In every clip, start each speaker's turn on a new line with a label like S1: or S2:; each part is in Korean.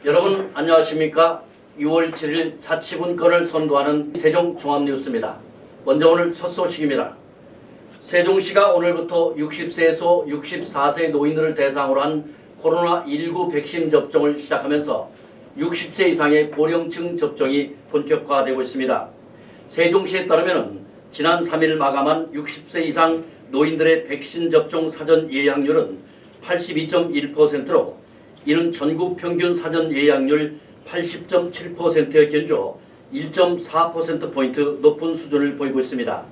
S1: 여러분 안녕하십니까? 6월 7일 사치분권을 선도하는 세종종합뉴스입니다. 먼저 오늘 첫 소식입니다. 세종시가 오늘부터 60세에서 64세 노인들을 대상으로 한 코로나19 백신 접종을 시작하면서 60세 이상의 고령층 접종이 본격화되고 있습니다. 세종시에 따르면 지난 3일 마감한 60세 이상 노인들의 백신 접종 사전 예약률은 82.1%로 이는 전국 평균 사전 예약률 80.7%에 견주 1.4%포인트 높은 수준을 보이고 있습니다.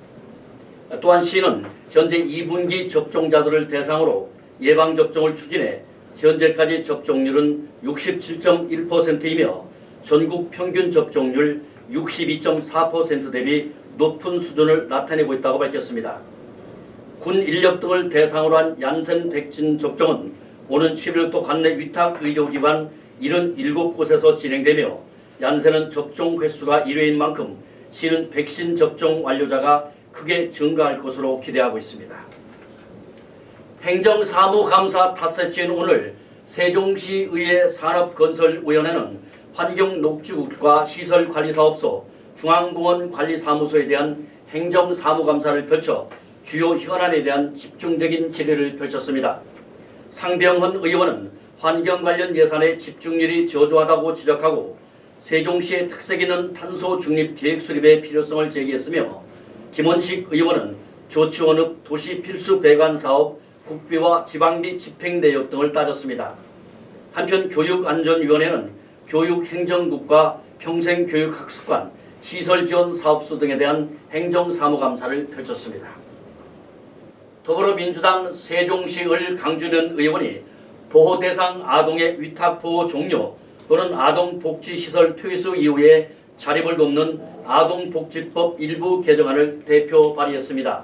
S1: 또한 시는 현재 2분기 접종자들을 대상으로 예방접종을 추진해 현재까지 접종률은 67.1%이며 전국 평균 접종률 62.4% 대비 높은 수준을 나타내고 있다고 밝혔습니다. 군 인력 등을 대상으로 한 얀센 백신 접종은 오는 11일도 관내 위탁 의료기관 77곳에서 진행되며 얀센은 접종 횟수가 1회인 만큼 시는 백신 접종 완료자가 크게 증가할 것으로 기대하고 있습니다. 행정사무감사 탓세째인 오늘 세종시의회 산업건설위원회는 환경녹지국과 시설관리사업소, 중앙공원관리사무소에 대한 행정사무감사를 펼쳐 주요 현안에 대한 집중적인 질의를 펼쳤습니다. 상병헌 의원은 환경 관련 예산의 집중률이 저조하다고 지적하고 세종시의 특색 있는 탄소 중립 계획 수립의 필요성을 제기했으며 김원식 의원은 조치원읍 도시 필수 배관 사업 국비와 지방비 집행 내역 등을 따졌습니다. 한편 교육안전위원회는 교육행정국과 평생교육학습관, 시설지원사업소 등에 대한 행정사무감사를 펼쳤습니다. 더불어민주당 세종시을 강준현 의원이 보호대상 아동의 위탁보호 종료 또는 아동복지시설 퇴소 이후에 자립을 돕는 아동복지법 일부 개정안을 대표 발의했습니다.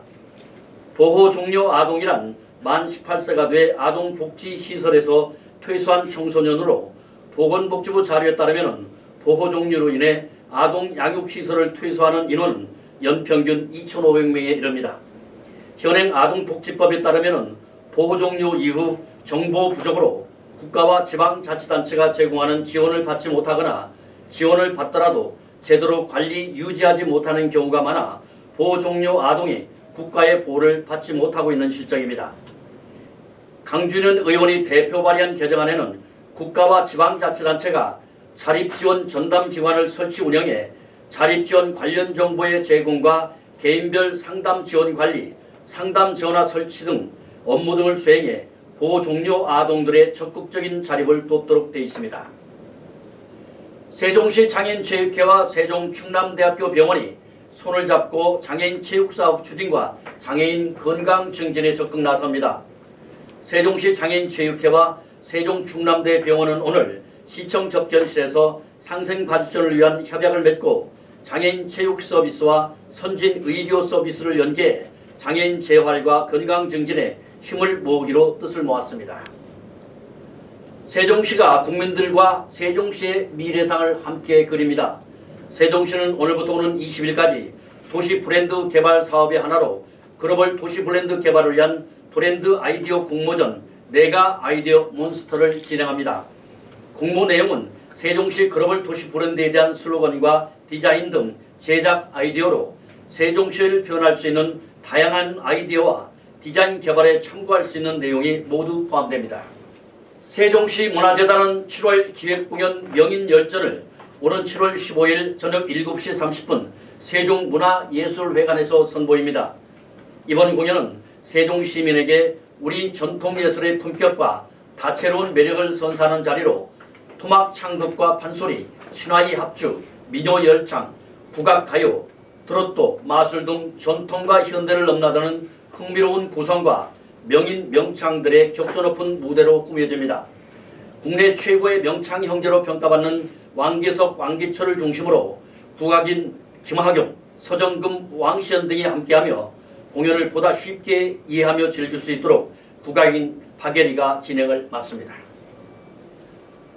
S1: 보호 종료 아동이란 만 18세가 돼 아동복지시설에서 퇴소한 청소년으로 보건복지부 자료에 따르면 보호 종료로 인해 아동 양육시설을 퇴소하는 인원은 연평균 2,500명에 이릅니다. 현행 아동복지법에 따르면 보호 종료 이후 정보 부족으로 국가와 지방자치단체가 제공하는 지원을 받지 못하거나 지원을 받더라도 제대로 관리 유지하지 못하는 경우가 많아 보호 종료 아동이 국가의 보호를 받지 못하고 있는 실정입니다. 강준현 의원이 대표 발의한 개정안에는 국가와 지방자치단체가 자립지원 전담기관을 설치 운영해 자립지원 관련 정보의 제공과 개인별 상담 지원 관리, 상담 전화 설치 등 업무 등을 수행해 보호 종료 아동들의 적극적인 자립을 돕도록 되어 있습니다. 세종시 장애인체육회와 세종충남대학교 병원이 손을 잡고 장애인 체육사업 추진과 장애인 건강 증진에 적극 나섭니다. 세종시 장애인체육회와 세종충남대 병원은 오늘 시청 접견실에서 상생 발전을 위한 협약을 맺고 장애인 체육 서비스와 선진 의료 서비스를 연계해 장애인 재활과 건강 증진에 힘을 모으기로 뜻을 모았습니다. 세종시가 국민들과 세종시의 미래상을 함께 그립니다. 세종시는 오늘부터 오는 20일까지 도시 브랜드 개발 사업의 하나로 글로벌 도시 브랜드 개발을 위한 브랜드 아이디어 공모전 내가 아이디어 몬스터를 진행합니다. 공모 내용은 세종시 글로벌 도시 브랜드에 대한 슬로건과 디자인 등 제작 아이디어로 세종시를 표현할 수 있는 다양한 아이디어와 디자인 개발에 참고할 수 있는 내용이 모두 포함됩니다. 세종시 문화재단은 7월 기획공연 명인열전을 오는 7월 15일 저녁 7시 30분 세종문화예술회관에서 선보입니다. 이번 공연은 세종시민에게 우리 전통예술의 품격과 다채로운 매력을 선사하는 자리로 토막 창극과 판소리, 신화의 합주, 민요열창, 국악가요, 트로트, 마술 등 전통과 현대를 넘나드는 흥미로운 구성과 명인 명창들의 격조 높은 무대로 꾸며집니다. 국내 최고의 명창 형제로 평가받는 왕계석, 왕기철을 중심으로 국악인 김하경, 서정금, 왕시연 등이 함께하며 공연을 보다 쉽게 이해하며 즐길 수 있도록 국악인 박예리가 진행을 맡습니다.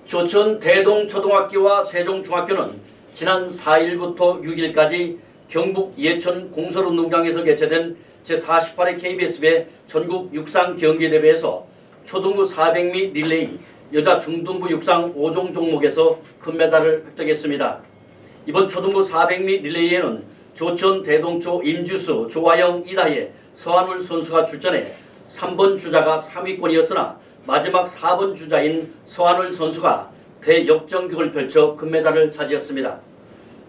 S1: 조천 대동초등학교와 세종중학교는 지난 4일부터 6일까지 경북 예천 공설운동장에서 개최된 제48회 KBS배 전국 육상 경기대회에서 초등부 400미 릴레이 여자 중등부 육상 5종 종목에서 금메달을 획득했습니다. 이번 초등부 400미 릴레이에는 조천, 대동초, 임주수, 조화영, 이다혜, 서한울 선수가 출전해 3번 주자가 3위권이었으나 마지막 4번 주자인 서한울 선수가 대역전극을 펼쳐 금메달을 차지했습니다.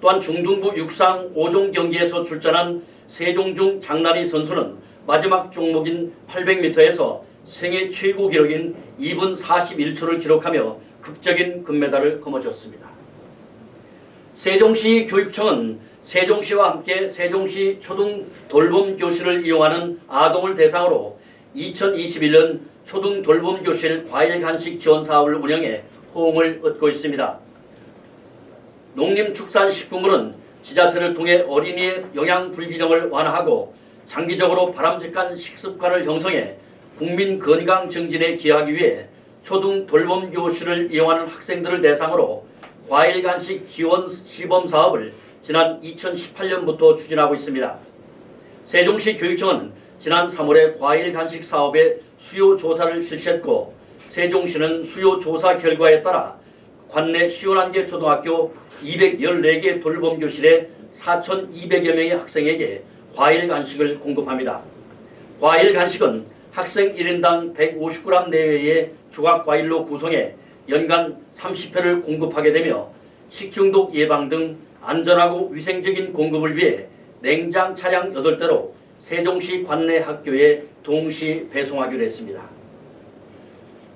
S1: 또한 중등부 육상 5종 경기에서 출전한 세종중 장난희 선수는 마지막 종목인 800m에서 생애 최고 기록인 2분 41초를 기록하며 극적인 금메달을 거머쥐었습니다. 세종시 교육청은 세종시와 함께 세종시 초등 돌봄 교실을 이용하는 아동을 대상으로 2021년 초등 돌봄 교실 과일 간식 지원 사업을 운영해 호응을 얻고 있습니다. 농림축산식품부는 지자체를 통해 어린이의 영양 불균형을 완화하고 장기적으로 바람직한 식습관을 형성해 국민 건강 증진에 기여하기 위해 초등 돌봄 교실을 이용하는 학생들을 대상으로 과일 간식 지원 시범 사업을 지난 2018년부터 추진하고 있습니다. 세종시 교육청은 지난 3월에 과일 간식 사업의 수요 조사를 실시했고 세종시는 수요 조사 결과에 따라 관내 51개 초등학교 214개 돌봄 교실에 4,200여 명의 학생에게 과일 간식을 공급합니다. 과일 간식은 학생 1인당 150g 내외의 조각 과일로 구성해 연간 30회를 공급하게 되며 식중독 예방 등 안전하고 위생적인 공급을 위해 냉장 차량 8대로 세종시 관내 학교에 동시 배송하기로 했습니다.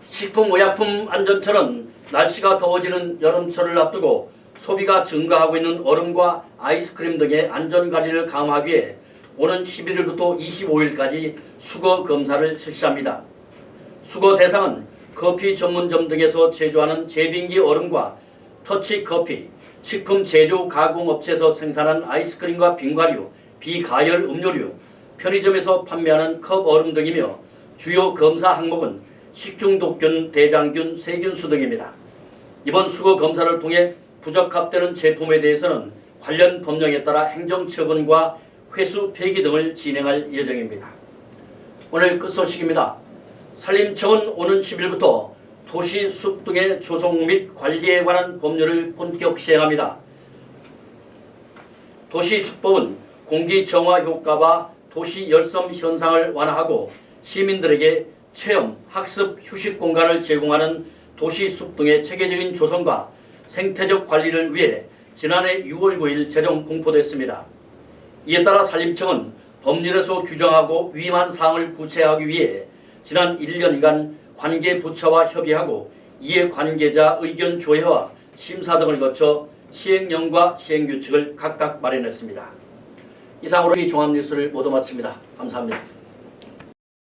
S1: 식품의약품안전처는 날씨가 더워지는 여름철을 앞두고 소비가 증가하고 있는 얼음과 아이스크림 등의 안전관리를 강화하기 위해 오는 11일부터 25일까지 수거 검사를 실시합니다. 수거 대상은 커피 전문점 등에서 제조하는 제빙기 얼음과 터치커피, 식품 제조 가공업체에서 생산한 아이스크림과 빙과류, 비가열 음료류, 편의점에서 판매하는 컵 얼음 등이며 주요 검사 항목은 식중독균, 대장균, 세균수 등입니다. 이번 수거 검사를 통해 부적합되는 제품에 대해서는 관련 법령에 따라 행정처분과 회수 폐기 등을 진행할 예정입니다. 오늘 끝소식입니다. 산림청은 오는 10일부터 도시 숲 등의 조성 및 관리에 관한 법률을 본격 시행합니다. 도시숲법은 공기 정화 효과와 도시 열섬 현상을 완화하고 시민들에게 체험, 학습, 휴식 공간을 제공하는 도시숲 등의 체계적인 조성과 생태적 관리를 위해 지난해 6월 9일 제정 공포됐습니다. 이에 따라 산림청은 법률에서 규정하고 위임한 사항을 구체화하기 위해 지난 1년간 관계 부처와 협의하고 이해 관계자 의견 조회와 심사 등을 거쳐 시행령과 시행규칙을 각각 마련했습니다. 이상으로 이 종합뉴스를 모두 마칩니다. 감사합니다.